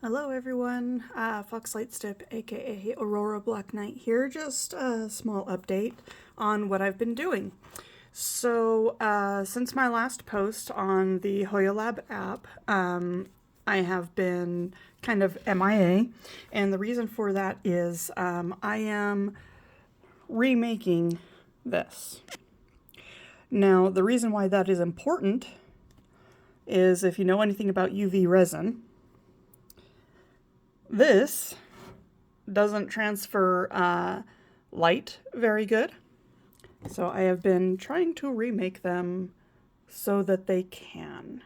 Hello everyone, Fox Lightstep aka Aurora Black Knight here. Just a small update on what I've been doing. So since my last post on the Hoya Lab app, I have been kind of MIA, and the reason for that is I am remaking this. Now the reason why that is important is if you know anything about UV resin, this doesn't transfer light very good, so I have been trying to remake them so that they can.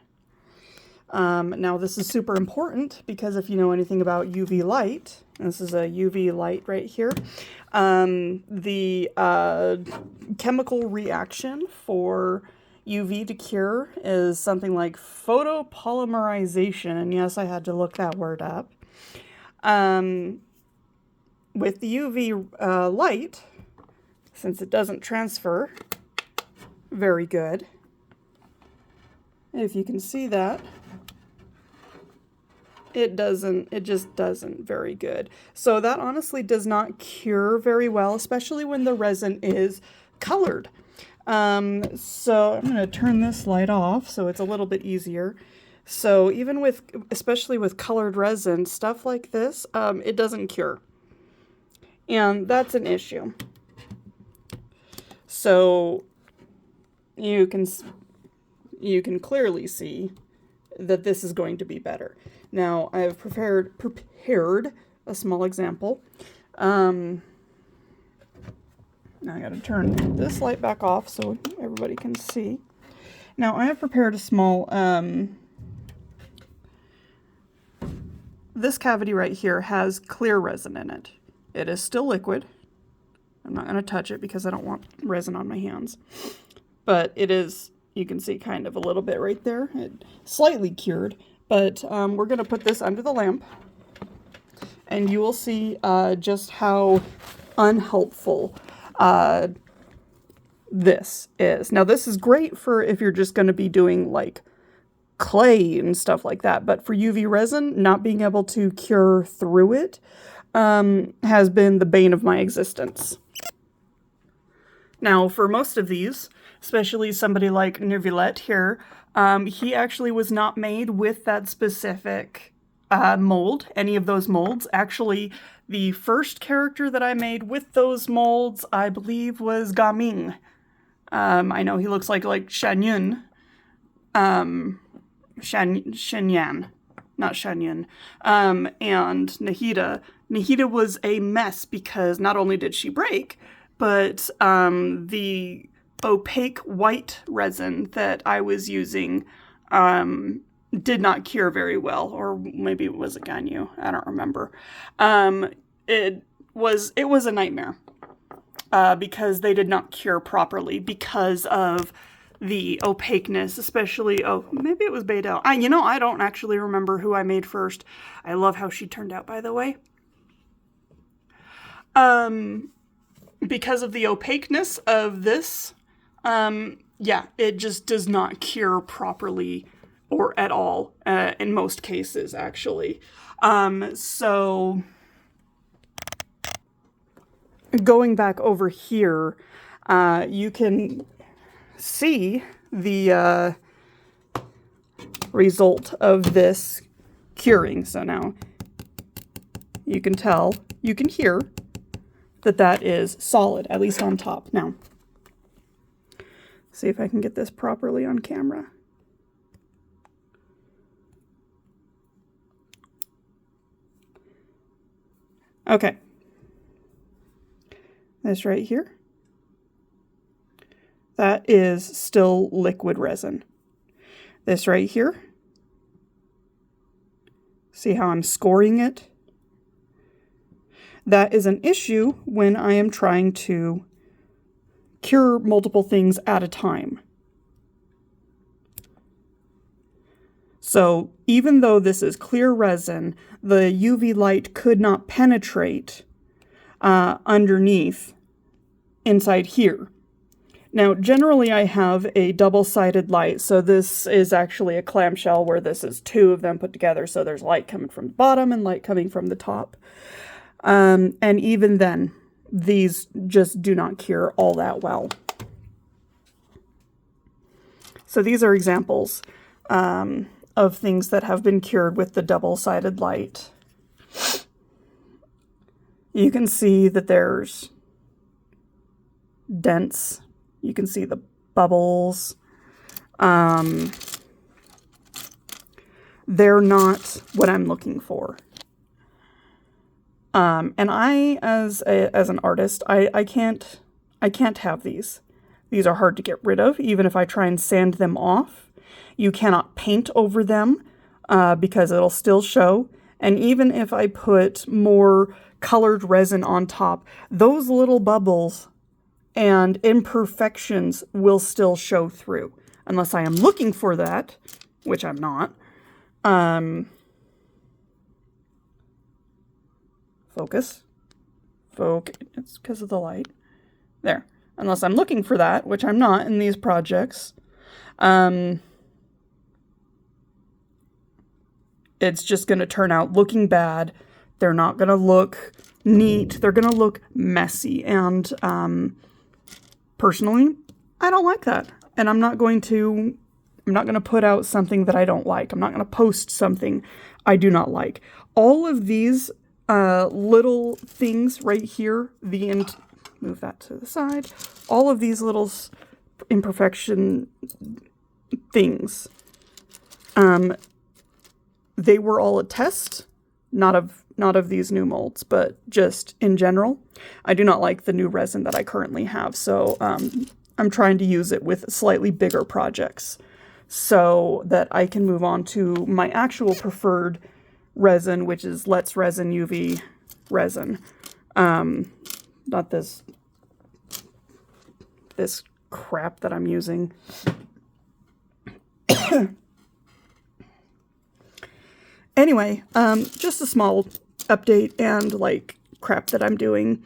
Now this is super important because if you know anything about UV light, this is a UV light right here, the chemical reaction for UV to cure is something like photopolymerization, and yes, I had to look that word up. With the UV light, since it doesn't transfer very good, if you can see that, it just doesn't very good. So that honestly does not cure very well, especially when the resin is colored. So I'm going to turn this light off so it's a little bit easier. So even with, especially with colored resin, stuff like this, it doesn't cure. And that's an issue. So you can clearly see that this is going to be better. Now I've prepared a small example. Now I got to turn this light back off so everybody can see. Now I have prepared a small this cavity right here has clear resin in it. It is still liquid. I'm not going to touch it because I don't want resin on my hands. But it is, you can see kind of a little bit right there. It slightly cured. But we're going to put this under the lamp. And you will see just how unhelpful this is. Now this is great for if you're just going to be doing like clay and stuff like that, but for UV resin, not being able to cure through it has been the bane of my existence. Now, for most of these, especially somebody like Nervillet here, he actually was not made with that specific mold, any of those molds. Actually, the first character that I made with those molds, I believe, was Gaming. I know he looks like Shanyun. Shenyan, not Shanyan, and Nahida. Nahida was a mess because not only did she break, but the opaque white resin that I was using did not cure very well, or maybe it was a Ganyu, I don't remember. It was a nightmare because they did not cure properly because of the opaqueness, especially, oh, maybe it was Beidou. I don't actually remember who I made first. I love how she turned out, by the way. Because of the opaqueness of this, yeah, it just does not cure properly or at all, in most cases, actually. So going back over here, you can see the result of this curing. So now you can tell, you can hear that that is solid, at least on top. Now, see if I can get this properly on camera. Okay. This right here. That is still liquid resin. This right here, see how I'm scoring it? That is an issue when I am trying to cure multiple things at a time. So even though this is clear resin, the UV light could not penetrate underneath inside here. Now, generally I have a double-sided light, so this is actually a clamshell where this is two of them put together, so there's light coming from the bottom and light coming from the top. And even then, these just do not cure all that well. So these are examples of things that have been cured with the double-sided light. You can see that there's dents. You can see the bubbles. They're not what I'm looking for. And I, as an artist, I can't have these. These are hard to get rid of, even if I try and sand them off. You cannot paint over them because it'll still show. And even if I put more colored resin on top, those little bubbles and imperfections will still show through. Unless I am looking for that, which I'm not. Focus. It's because of the light. There. Unless I'm looking for that, which I'm not in these projects. It's just going to turn out looking bad. They're not going to look neat. They're going to look messy. And personally, I don't like that. And I'm not going to put out something that I don't like. I'm not going to post something I do not like. All of these little things right here, move that to the side. All of these little imperfection things, they were all a test, not of these new molds, but just in general. I do not like the new resin that I currently have, so I'm trying to use it with slightly bigger projects so that I can move on to my actual preferred resin, which is Let's Resin UV resin. Not this crap that I'm using. Anyway, just a small update and like crap that I'm doing.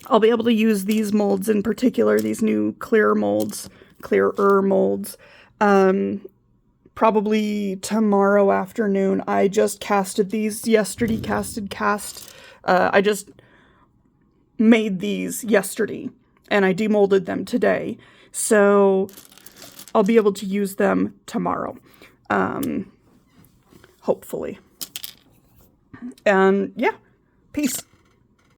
I'll be able to use these molds in particular, these new clearer molds, probably tomorrow afternoon. I just casted these yesterday, I just made these yesterday and I demolded them today. So I'll be able to use them tomorrow. Hopefully. And yeah, peace.